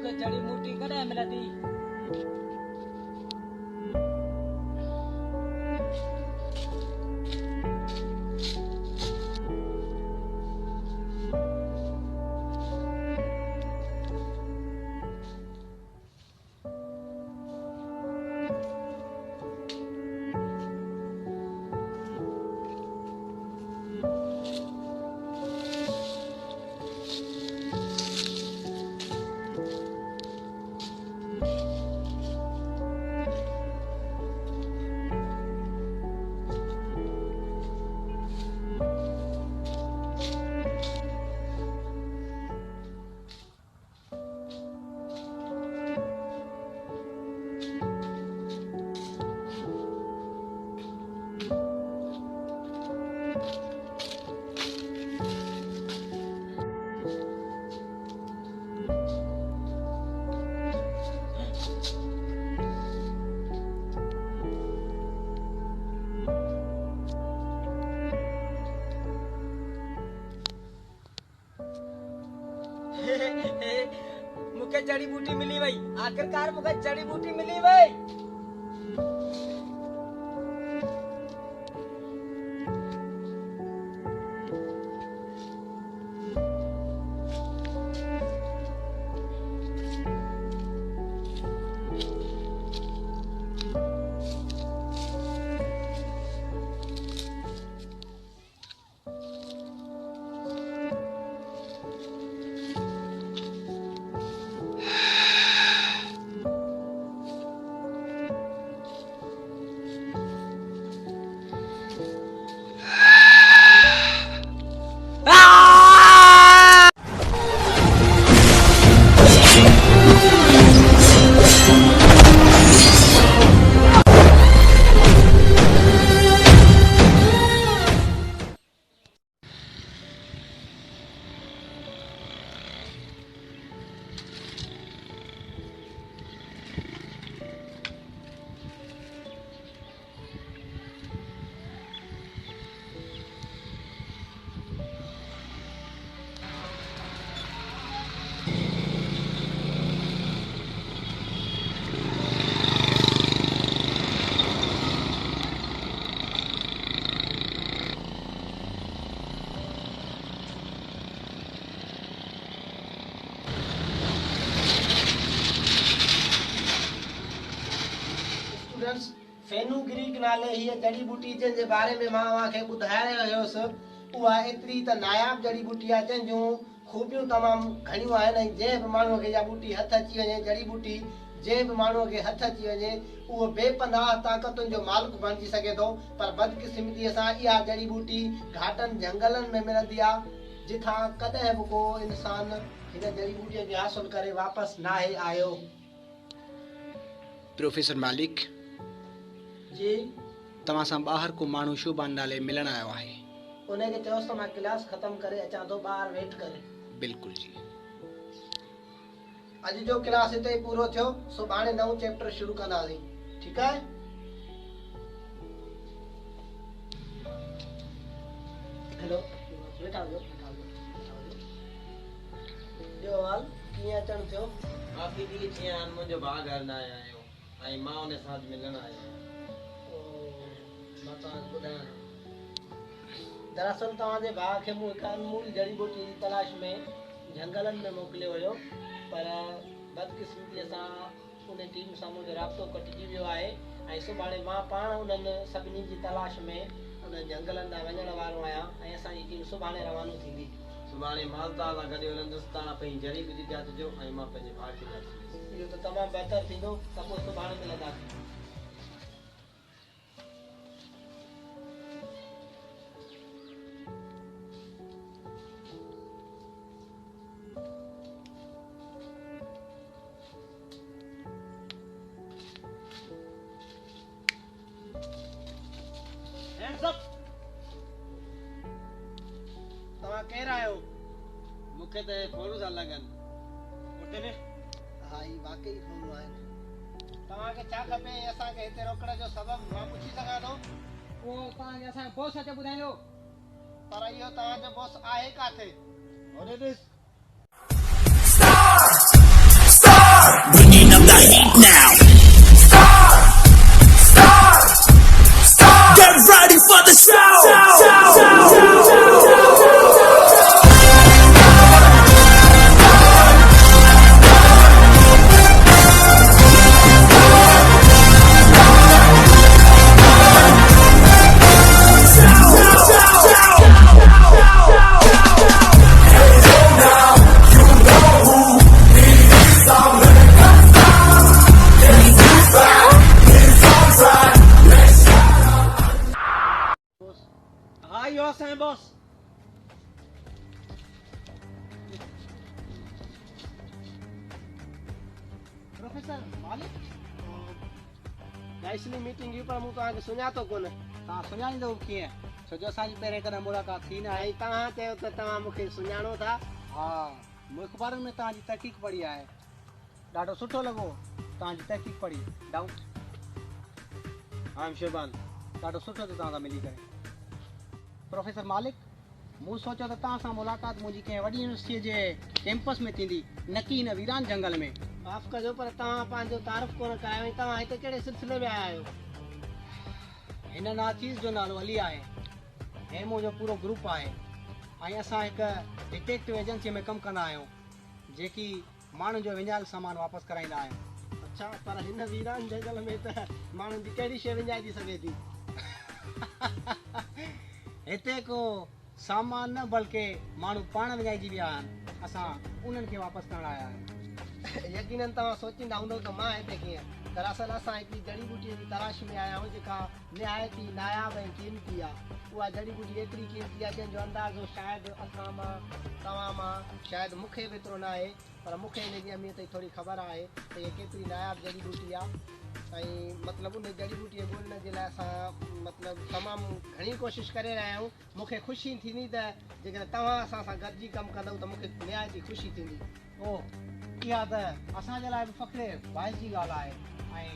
मूंखे जड़ी बूटी कॾहिं मिलंदी? मूंखे जड़ी बूटी मिली वई, आखिरकार मूंखे जड़ी बूटी मिली वई। फेनुग्रीक नाले हीअ जड़ी बूटी जे बारे में मां तव्हांखे ॿुधाए रहियो हुयुसि। उहा एतिरी त नायाब जड़ी बूटी आहे जंहिंजूं खूबियूं तमामु घणियूं आहिनि ऐं जंहिं बि माण्हूअ खे इहा बूटी हथ अची वञे, जड़ी बूटी जंहिं बि माण्हूअ खे हथ अची वञे उहो बेपनाह ताक़तुनि जो मालिक बणिजी सघे थो। पर बदकिस्मतीअ सां इहा जड़ी बूटी घाटनि झंगलनि में मिलंदी आहे, जिथां कॾहिं बि को इंसान हिन जड़ी बूटीअ खे हासिल करे वापसि नाहे आयो। प्रोफेसर मालिक जी, तव्हां सां ॿाहिरि को माण्हू शोभान नाले मिलण आयो आहे। उनखे चयोसि त मां क्लास ख़तम करे अचां थो, ॿाहिरि वेट करे। बिल्कुलु जी। अॼु जो क्लास हिते ई पूरो थियो, सुभाणे नओं चैप्टर शुरू कंदासीं, ठीकु आहे? हेलो, वेठा हुजो, ॿियो हाल कीअं अचणु थियो? काफ़ी ॾींहं थिया आहिनि, मुंहिंजो भाउ घर न आयो ऐं मां उन सां मिलण आयो आहियां। मां तव्हांखे ॿुधायां, दरअसल तव्हांजे भाउ खे मूं हिकु अनमोल जड़ी बूटी जी तलाश में झंगलनि में मोकिलियो हुयो, पर बदकिस्मतीअ सां उन टीम सां मुंहिंजो राब्तो कटिजी वियो आहे ऐं सुभाणे मां पाण उन्हनि सभिनी जी तलाश में उन झंगलनि ॾांहुं वञण वारो आहियां ऐं असांजी टीम सुभाणे रवानो थींदी। सुभाणे मालता सां गॾु हलंदुसि, तव्हां पंहिंजी जड़ी बूटी जाचिजो ऐं मां पंहिंजे भाउ खे जाचिजो। इहो त तमामु बहितर थींदो, त पोइ सुभाणे मिलंदासीं। तव्हां केरु आहियो? मूंखे त फोनू था लॻनि। हा, ही वाकई फोनू आहिनि। तव्हांखे छा खपे असांखे हिते रोकण जो सबबु मां पुछी सघां थो? उहो तव्हांखे असांजो बॉस अचे ॿुधाईंदो। पर इहो तव्हांजो बॉस आहे काथे? Stop! प्रोफेसर मालिक नाइसली मीटिंग पर मूं तव्हांखे सुञातो कोन तव्हां सुञाणींदो कीअं छो जो असांजी पहिरें कॾहिं मुलाक़ात थी न आहे ऐं तव्हां चयो त तव्हां मूंखे सुञाणो था हा मूं अख़बारुनि में तव्हांजी तहक़ीक़ पढ़ी आहे ॾाढो सुठो लॻो तव्हांजी तहक़ीक़ पढ़ी डाउन आम शोभान ॾाढो सुठो थियो तव्हां सां मिली करे प्रोफेसर मालिक मूं सोचियो त तव्हां सां मुलाक़ात मुंहिंजी कंहिं वॾी यूनिवर्सिटीअ जे कैंपस में थींदी न की हिन वीरान जंगल में माफ़ कजो पर तव्हां पंहिंजो तारीफ़ कोन करायो ऐं तव्हां हिते कहिड़े सिलसिले में आया आहियो हिन नाचीज़ जो नालो अली आहे हे मुंहिंजो पूरो ग्रुप आहे ऐं असां हिकु डिटेक्टिव एजेंसीअ में कमु कंदा आहियूं जेकी माण्हुनि जो विञायल सामान वापसि कराईंदा आहियूं अच्छा पर हिन वीरान जंगल में त माण्हुनि जी कहिड़ी शइ विञाइजी सघे थी हिते को सामान न बल्कि माण्हू पाण विञाइजी विया आहिनि असां उन्हनि खे वापसि करण आया आहियूं यकीनन तव्हां सोचींदा हूंदव त मां हिते कीअं दरअसल असां हिकिड़ी जड़ी बूटीअ जी तलाश में आया आहियूं जेका निहायत ई नायाब ऐं कीमती आहे उहा जड़ी बूटी एतिरी कीमती आहे जंहिंजो अंदाज़ो शायदि असां मां तव्हां मां शायदि मूंखे बि एतिरो न आहे पर मूंखे हिन जी अहमियत जी थोरी ख़बर आहे त हीअ केतिरी नायाब जड़ी बूटी आहे ऐं मतिलबु उन जड़ी बूटीअ ॻोल्हण जे लाइ असां मतिलबु तमामु घणी कोशिशि करे रहिया आहियूं मूंखे ख़ुशी थींदी त जेकॾहिं तव्हां असां सां गॾिजी कमु कंदव त मूंखे निहायत ई ख़ुशी थींदी ओह इहा त असांजे लाइ बि फ़ख़्रे बाहिस जी ॻाल्हि आहे ऐं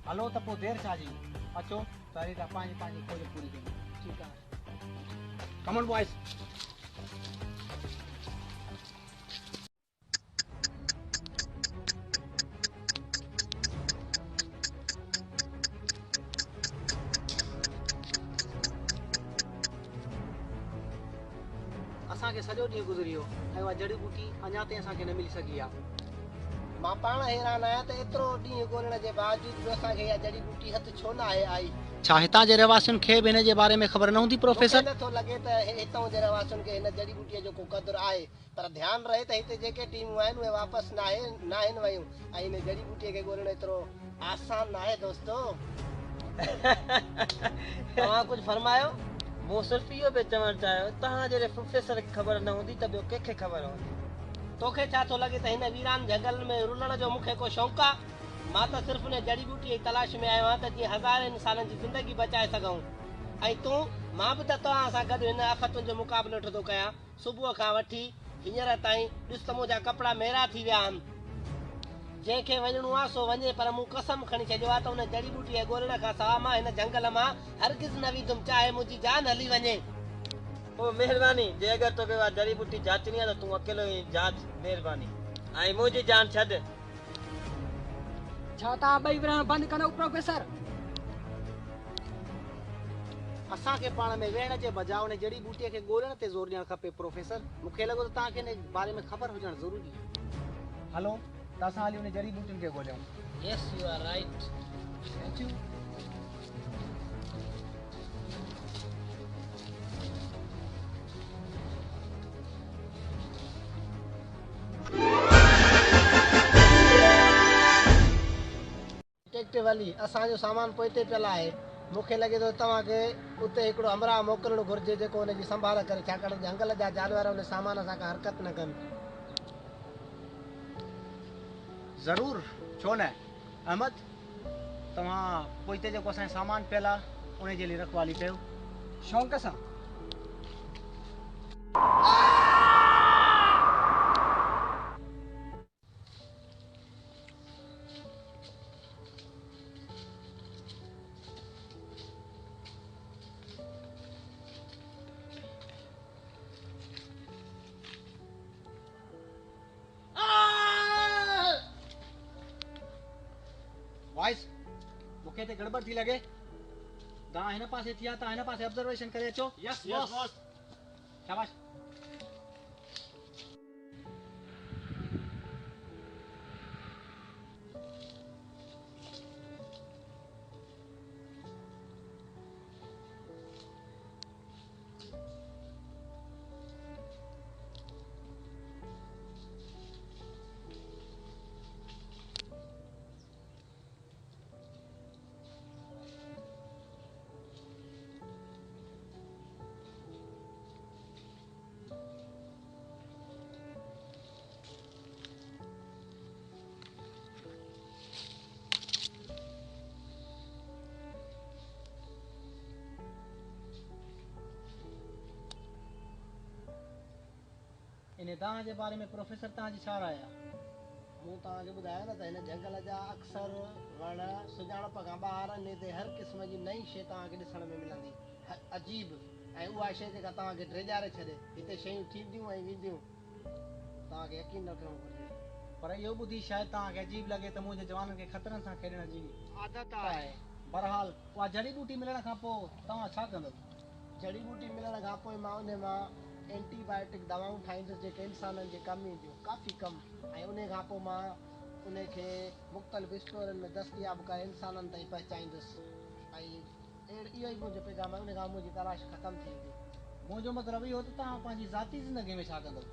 हलो त पोइ देरि छा जी अचो त हरी त पंहिंजी पंहिंजी खोज पूरी कयूं ठीकु आहे कमन बॉयज़ असांखे सॼो ॾींहुं गुज़री वियो ऐं उहा जड़ी बूटी अञा ताईं असांखे न मिली सघी आहे मां पाण हैरान आहियां त एतिरो ॾींहुं ॻोल्हण जे बावजूद बि असांखे इहा जड़ी बूटी हथ छो न आहे आई छा हितां जे रहवासियुनि खे बि हिन जे बारे में ख़बर न हूंदी मूंखे प्रोफेसर नथो लॻे त हितां जे रहवासियुनि खे हिन जड़ी बूटीअ जो को क़दुरु आहे पर ध्यानु रहे त हिते जेके टीमूं आहिनि उहे वापसि न आहिनि वयूं ऐं हिन जड़ी बूटीअ खे ॻोल्हणु एतिरो आसान न आहे दोस्तो तव्हां कुझु फरमायो मूं सिर्फ़ु इहो पियो चवणु चाहियो तव्हां जहिड़े प्रोफेसर खे ख़बर न हूंदी त ॿियो कंहिंखे ख़बर हूंदी तोखे छा थो लॻे त हिन वीरान जंगल में रुलण जो मूंखे को शौक़ु आहे मां त सिर्फ़ु हुन जड़ी बूटीअ जी तलाश में आयो आहियां त जीअं हज़ारनि सालनि जी ज़िंदगी बचाए सघूं ऐं तूं मां बि त तव्हां सां गॾु हिन आफ़तुनि जो मुक़ाबिलो थो कयां सुबुह खां वठी हींअर ताईं ॾिस त मुंहिंजा कपिड़ा मेरा थी विया आहिनि जंहिंखे वञिणो आहे सो वञे पर मूं कसम खणी छॾियो आहे त हुन जड़ी बूटीअ ॻोल्हण खां सवाइ मां हिन जंगल मां हरगिज़ न वेंदुमि चाहे मुंहिंजी जान हली वञे पोइ महिरबानी जे अगरि तोखे उहा जड़ी बूटी जाचणी आहे त तूं अकेलो ई जाच महिरबानी ऐं मुंहिंजी जान छॾ छा तव्हां ॿई विरहण बंदि कंदव प्रोफेसर असांखे पाण में वेहण जे बजाय हुन जड़ी बूटीअ खे ॻोल्हण ते ज़ोर ॾियणु खपे प्रोफेसर मूंखे लॻो त तव्हांखे हिन बारे में ख़बर हुजणु ज़रूरी आहे हलो त असां हली हुन जड़ी बूटियुनि खे ॻोल्हियूं yes you are right thank you detective Ali असांजो सामान पोइ हिते पियल आहे मूंखे लॻे थो तव्हांखे उते हिकिड़ो हमराह मोकिलणु घुरिजे जेको हुनजी संभाल करे छाकाणि जंगल जा जानवर हुन सामान सां का हरकत न कनि ज़रूरु छो न अहमद तव्हां पोइ हिते जेको असांजो सामान पियल आहे उन जे लिए रखवाली कयो शौक़ सां बॉयज़ मूंखे हिते गड़बड़ थी लॻे तव्हां हिन पासे थिया तव्हां हिन पासे ऑब्जर्वेशन करे अचो यस बॉस शाबाश इन दाण जे बारे में प्रोफेसर तव्हांजी छा राय आहे? मूं तव्हांखे ॿुधायो न त हिन जंगल जा अक्सर वण सुञाणप खां ॿाहिरि हिते हर क़िस्म जी नई शइ तव्हांखे ॾिसण में मिलंदी, अजीब, ऐं उहा शइ जेका तव्हांखे ड्रेजारे छॾे। हिते शयूं थींदियूं ऐं वेंदियूं, तव्हांखे यकीन न करणो घुरिजे। पर इहो ॿुधी शायदि तव्हांखे अजीब लॻे त मुंहिंजे जवाननि खे ख़तरनि सां खेॾण जी आदत आहे। बहरहाल उहा जड़ी बूटी मिलण खां पोइ तव्हां छा कंदव? जड़ी बूटी मिलण खां पोइ मां उन मां एंटीबायोटिक दवाऊं ठाहींदुसि जेके इंसाननि जे कमु ईंदियूं, काफ़ी कमु। ऐं उन खां पोइ मां उनखे मुख़्तलिफ़ स्टोरनि में दस्तियाब करे इंसाननि ताईं पहुचाईंदुसि। ऐं इहो ई मुंहिंजो पैगाम आहे, उन खां मुंहिंजी तलाश ख़तमु थी वेंदी। मुंहिंजो मतिलबु इहो त तव्हां पंहिंजी ज़ाती ज़िंदगी में छा कंदव?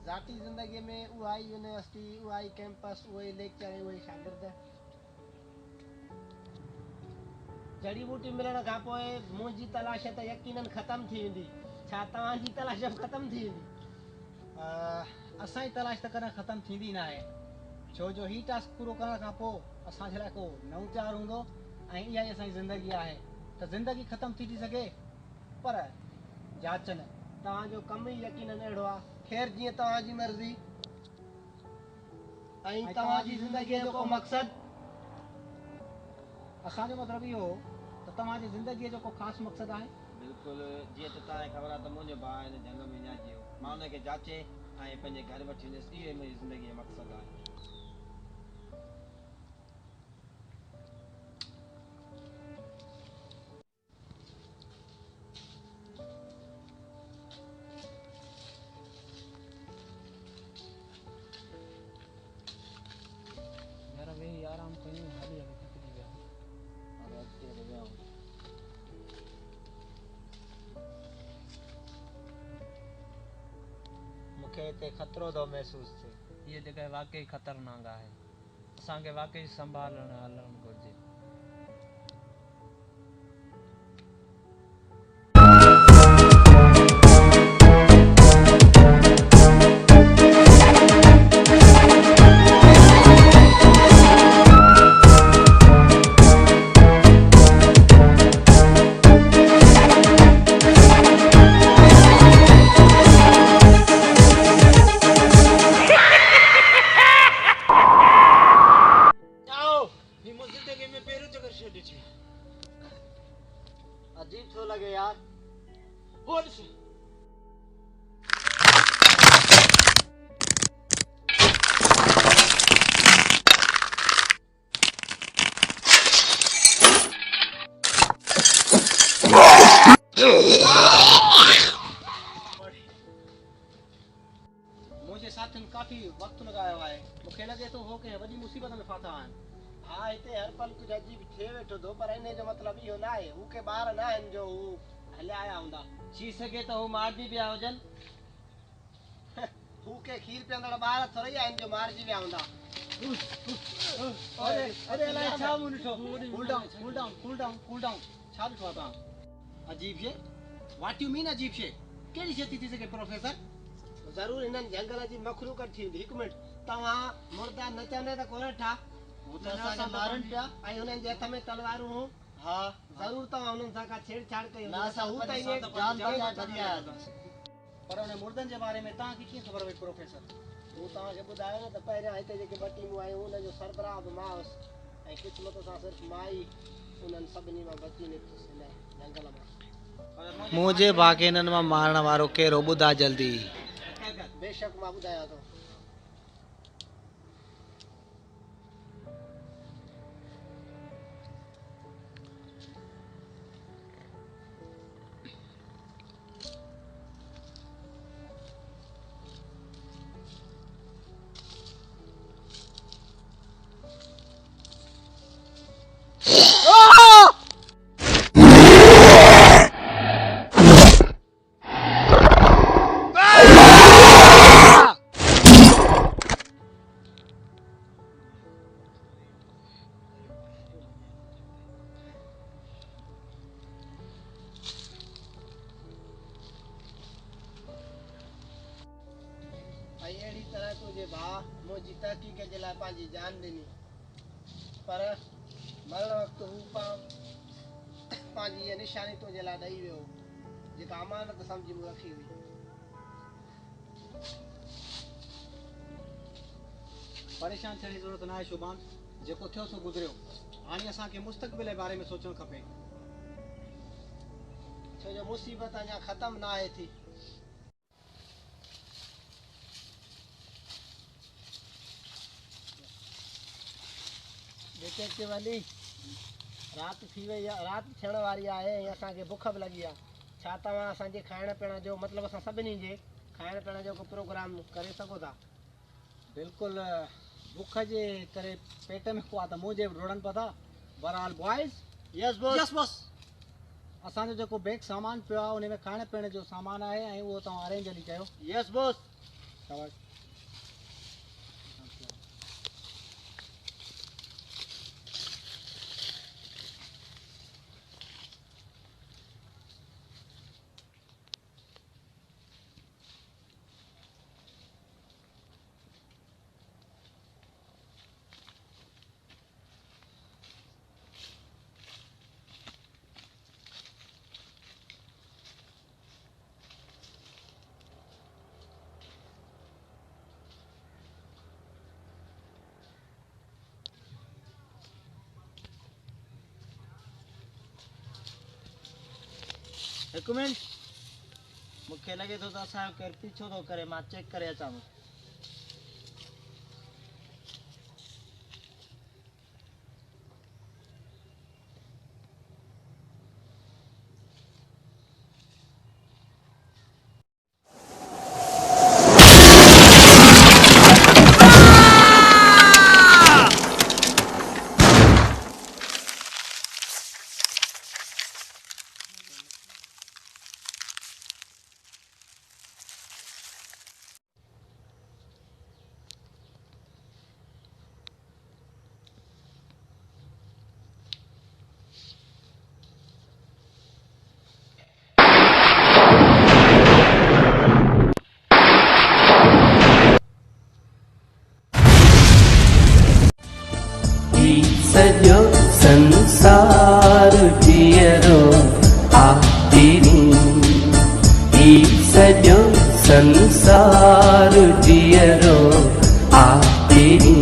ज़ाती ज़िंदगीअ में उहा ई यूनिवर्सिटी, उहा ई कैंपस, उहे ई लेक्चर, उहे ई शागिर्द। जड़ी बूटी मिलण खां पोइ मुंहिंजी तलाश त यकीनन ख़तमु थी वेंदी। छा तव्हांजी तलाश बि ख़तमु थी वेंदी? असांजी तलाश त कॾहिं ख़तमु थींदी न आहे, छो जो हीउ टास्क पूरो करण खां पोइ असांजे लाइ को नओं चार हूंदो ऐं इहा ई असांजी ज़िंदगी आहे। त ज़िंदगी ख़तमु थी सघे पर जांच न। तव्हांजो कमु ई यकीनन अहिड़ो आहे। ख़ैर, जीअं तव्हांजी मर्ज़ी। ऐं तव्हांजी ज़िंदगीअ जो को मक़सदु? असांजो मतिलबु इहो त तव्हांजी ज़िंदगीअ जो को ख़ासि मक़सदु आहे? बिल्कुलु, जीअं त तव्हांखे ख़बर आहे त मुंहिंजो भाउ हिन जंग में विञाइजी वियो। मां हुनखे जाचे ऐं पंहिंजे घर वठी वेंदुसि। इहो ई मुंहिंजी ज़िंदगीअ जो मक़सदु आहे। यार वेही आराम कयूं, हली हली थकिजी विया। मूंखे हिते ख़तरो थो महसूसु थिए। हीअ जॻह वाक़ई ख़तरनाक आहे, असांखे वाक़ई संभालण हलणु घुरिजे। अजीब थो लॻे यार। मुंहिंजे साथियुनि काफ़ी वक़्तु लॻायो आहे, मूंखे लॻे थो हो कंहिं वॾी मुसीबत में फाथा आहिनि। हा, हिते हर पल कुझु अजीब थिए वेठो थो, पर इन जो मतिलबु इहो न आहे हू के ॿार न आहिनि जो हू हलिया आया हूंदा। थी सघे त हू मारिजी विया हुजनि। हू के खीर पीअंदड़ ॿार थोरी आहिनि जो मारिजी विया हूंदा। अरे अलाए छा मूं ॾिठो। Cool down, cool down, cool down, cool down. छा ॾिठो आहे तव्हां? अजीब शइ? व्हाट यू मीन अजीब शइ? कहिड़ी शइ थी सघे प्रोफेसर? ज़रूरु हिननि जंगल जी मखलूकत थी हूंदी। हिकु मिंट, तव्हां मुर्दा न चवंदे त कोन ठा? मारनि पिया ऐं हुननि जे हथ में तलवारूं हुयूं। हा, ज़रूरु तव्हां हुननि सां का छेड़छाड़ कई हूंदी। पर हुन मुर्दनि जे बारे में तव्हांखे कीअं ख़बर हुई प्रोफेसर? मूं तव्हांखे ॿुधायो न त पहिरियां हिते जेके ॿ टीमूं आयूं हुन जो सरबराह बि मां हुउसि, ऐं क़िस्मत सां सिर्फ़ु मां ई उन्हनि सभिनी मां बची निकितुसि हिन जंगल मां। मुंहिंजे भाउ खे हिननि मां मारण वारो कहिड़ो ॿुधा जल्दी। बेशक मां ॿुधायां थो। अहिड़ी तरह तुंहिंजे भाउ मुंहिंजी तहक़ीक़ जे लाइ पंहिंजी जान ॾिनी, पर मरण वक़्तु हू पंहिंजी इहा निशानी तुंहिंजे लाइ ॾेई वियो जेका अमानत सम्झी मूं रखी हुई। परेशान थियण जी ज़रूरत न आहे शुभान, जेको थियो सो गुज़रियो। हाणे असांखे मुस्तक़बिल जे बारे में सोचणु खपे। छो जो मुसीबत अञा ख़तम न आहे थी। डिटेक्टिव अली, रात थी वई आहे, रात थियण वारी आहे ऐं असांखे बुख बि लॻी आहे। छा तव्हां असांजे खाइण पीअण जो मतिलबु असां सभिनी जे खाइण पीअण जो को प्रोग्राम करे सघो था? बिल्कुलु, बुख जे करे पेट में को आहे त मुंहिंजे बि रुड़नि पिया था। बहरहाल boys, yes boss. Yes boss, असांजो जेको बैग सामान पियो आहे उन में खाइण पीअण जो सामान आहे ऐं उहो तव्हां अरेंज हली कयो। Yes boss. शाबाश। हिकु मिंट, मूंखे लॻे थो त असांजो केरु पीछो थो करे, मां चेक करे अचां थो। सजो संसार जियरो आतिरी, सजो संसार जियरो आतिरी,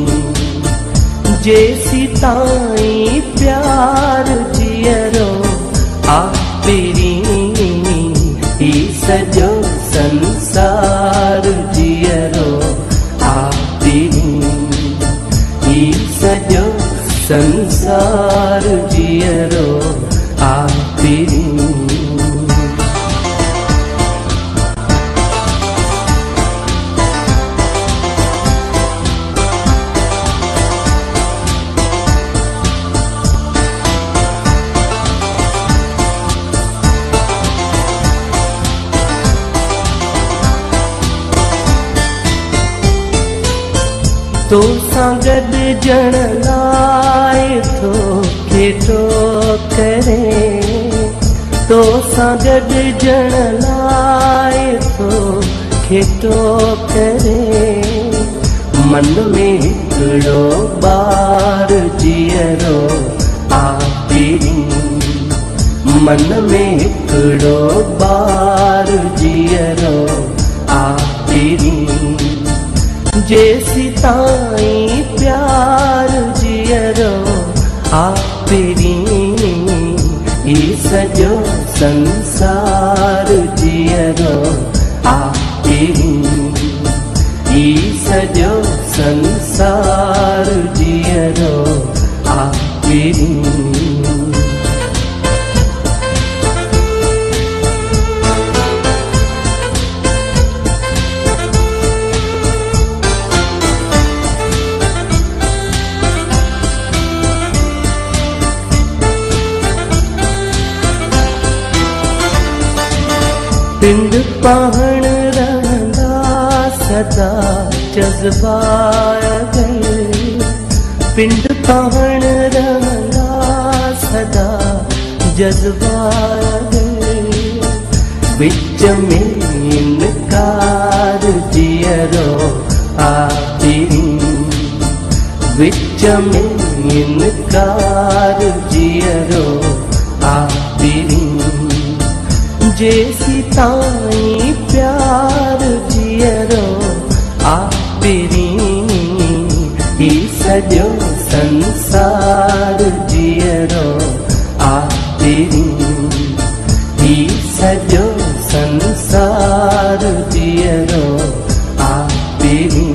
जेसी ताई प्यार जियरो आतिरी, सजो संसार जियरो आतिरी, सजो संसार जियरो आतिरी। तो संगद जण लाए थो खेतो करे, तो संगद जण लाए थो खेतो करे, मन में हिकिड़ो बार जियरो आतिरी, मन में हिकिड़ो बार जियरो आतिरी, जेसी ताई प्यार जियरो आतिरी, सजो संसार जियरो आतिरी, सजो संसार जियरो आतिरी। पिंड पहण रहंदा सदा जज्बा गए, पिंड पहण रहंदा सदा जज्बा गए, विच में इनकार जियरो आतिरी, विच में इनकार जियरो आतिरी, जेसी ताई प्यार जी जीअरो आपिरी ही सॼो संसार जीअरो आपिरी ही सॼो संसार जीअरो आपिरी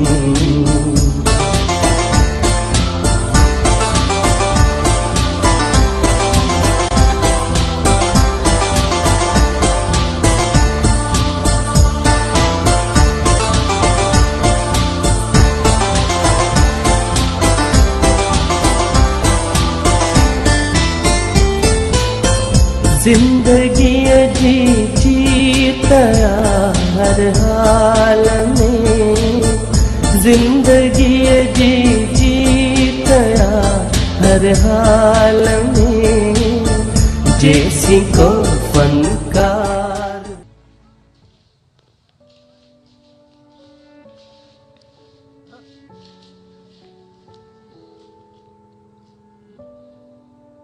जिंदगीअ जी जीतया हर हाल में जिंदगीअ जी जीतया हर हाल में जैसी को फनकार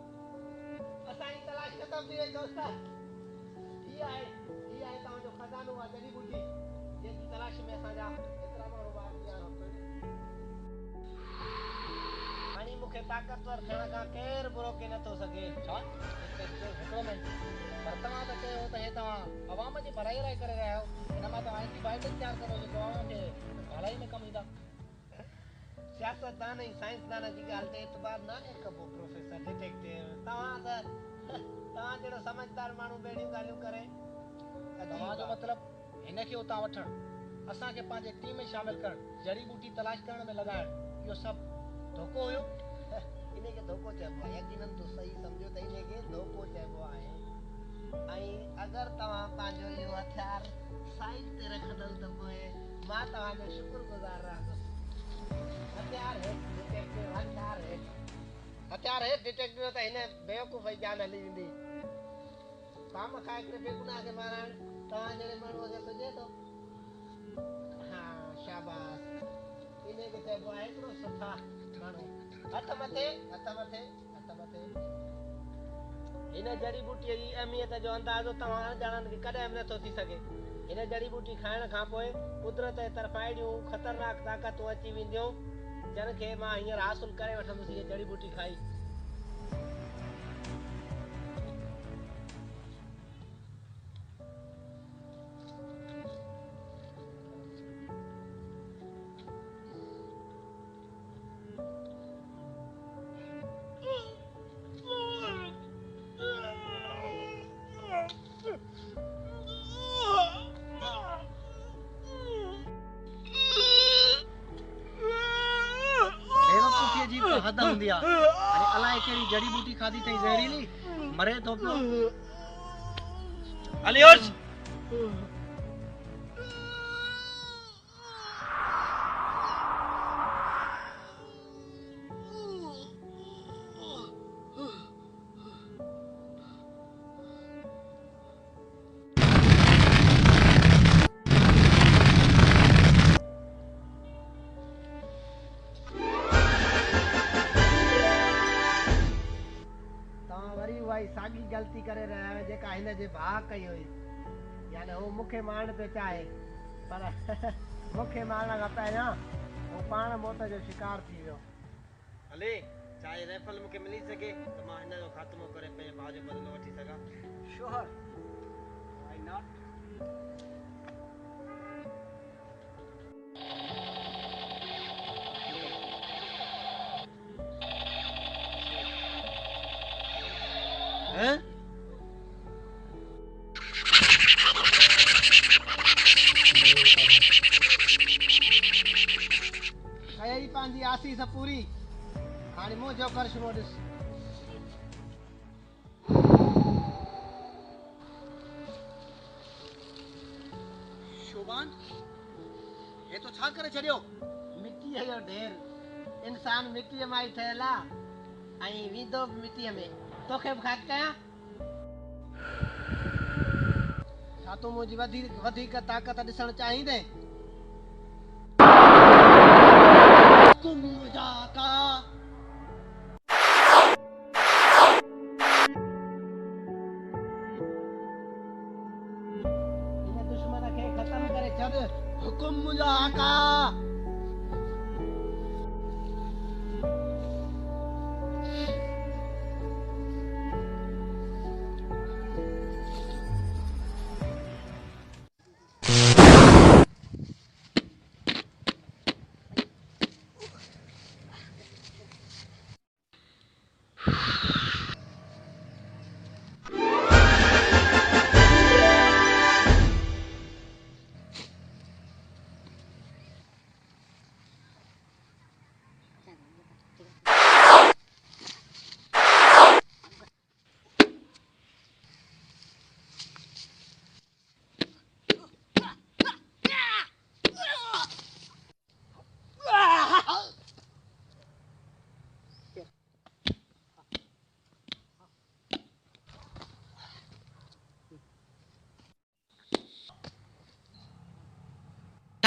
असांजी तलाश ख़तम थी वई दोस्त ही आहे तव्हांजो खज़ानो आहे जड़ी बूटी जंहिंजी तलाश में असांजा एतिरा माण्हू हाणे मूंखे ताक़तवर थियण खां केरु बि रोके नथो सघे छा हिकिड़ो मिनट पर तव्हां त चयो त हे तव्हां अवाम जी भलाई करे रहिया आहियो हिन मां तव्हां एंटीबायोटिक तयारु करो जेको अवाम खे भलाई में कमु ईंदा सियासतदान ऐं साइंसदान जी ॻाल्हि ते एतबार न आहे कबो प्रोफेसर डिटेक्टिव तव्हां जहिड़ो समझदार माण्हू बेड़ियूं ॻाल्हियूं करे तव्हांजो मतिलबु हिन खे उतां वठणु असांखे पंहिंजे टीम में शामिलु करणु जड़ी बूटी तलाश करण में लॻाइणु इहो सभु धोखो हुयो इनखे धोखो चइबो आहे यकीनन तूं सही सम्झो त इनखे धोखो चइबो आहे ऐं अगरि तव्हां पंहिंजो इहो हथियार साइड ते रखंदव त पोइ मां तव्हांजो शुक्रगुज़ार रहंदुसि हथियार है डिटेक्टिव हथियार है डिटेक्टिव त हिन बेवकूफ़ जी जान हली वेंदी काम खाए करे बेगुनाह खे मारणु तव्हां जहिड़े माण्हूअ खे सुझे थो हा शाबाश इनखे चइबो आहे हिकिड़ो सुठा माण्हू हथ मथे हिन जड़ी बूटीअ जी अहमियत जो अंदाज़ो तव्हां ॼाणनि खे कॾहिं बि नथो थी सघे हिन जड़ी बूटी खाइण खां पोइ कुदरत जे तरफ़ां अहिड़ियूं ख़तरनाक ताक़तूं अची वेंदियूं जिन खे मां हींअर हासिल करे वठंदुसि हीअ जड़ी बूटी खाई हद हूंदी आहे हाणे अलाए कहिड़ी जड़ी बूटी खाधी अथई ज़हरीली मरे थो पियो अली अर्श साॻी ग़लती करे रहिया आहियो जेका हिन जे भाउ कई हुई यानी हू मूंखे मारण पे चाहे पर मूंखे मारण खां पहिरियां हू पाण मौत जो शिकार थी वियो अली चाहे राइफल मूंखे मिली सघे त मां हिन जो ख़ात्मो करे पंहिंजे भाउ जो बदिलो वठी सघां श्योर व्हाई नॉट कई पंहिंजी आसीस पूरी हाणे मुंहिंजो करिश्मो ॾिस शोभान हे तो छा करे छॾियो मिटीअ जो ढेर इंसान मिटीअ मां ई ठहियल आहे ऐं वींदो बि मिटीअ में तोखे बि ख़ासि कयां छा तूं मुंहिंजी वधीक ताक़त ॾिसणु चाहींदे हुकुम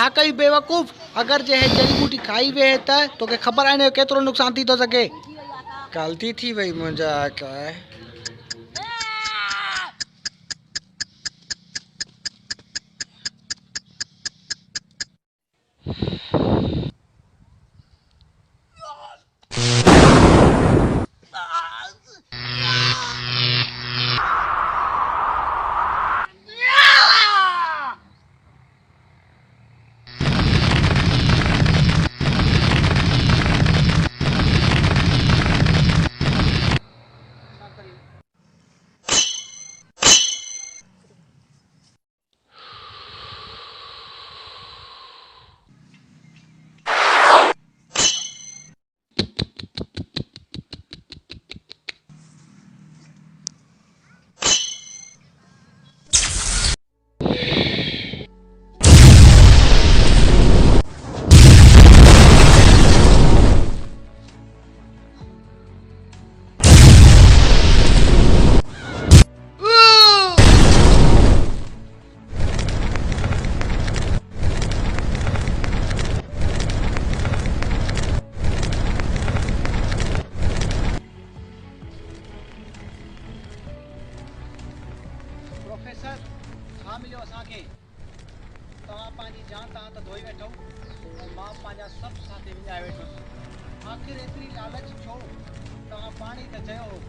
छा कई बेवकूफ़, अगर जे जड़ी बूटी खाई वे त तोखे ख़बर आहे न केतिरो नुक़सान थी थो सघे। ग़लती थी वई मुंहिंजा आहे। प्रोफेसर छा मिलियो असांखे? तव्हां पंहिंजी जान तव्हां त धोई वेठो ऐं मां पंहिंजा सभु साथी विञाए वेठुसि। आख़िर एतिरी लालच छो? तव्हां पाणी त चयो हो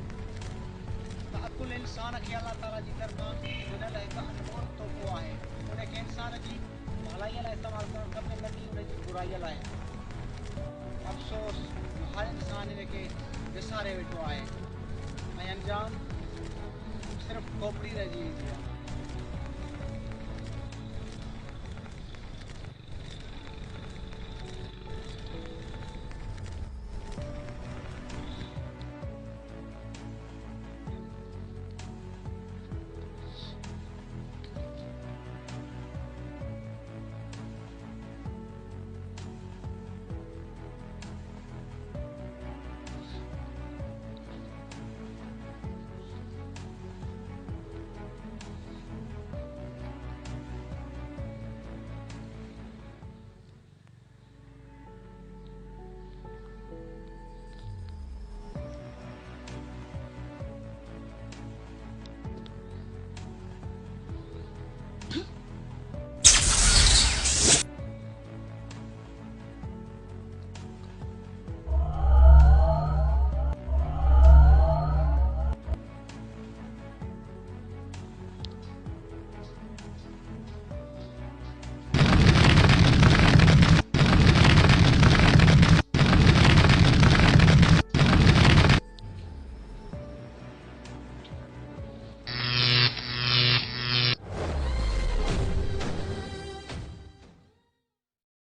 त अकुल इंसान खे अलाह ताला जी तरफ़ां ॾिनल हिकु अनमोल तोहफ़ो आहे। उनखे इंसान जी भलाईअ लाइ इस्तेमालु करणु खपे, न कि उनजी बुराईअ लाइ। अफ़सोस हर इंसान इनखे विसारे वेठो आहे ऐं अंजाम सिर्फ़ु खोपड़ी रहिजी वेंदी आहे।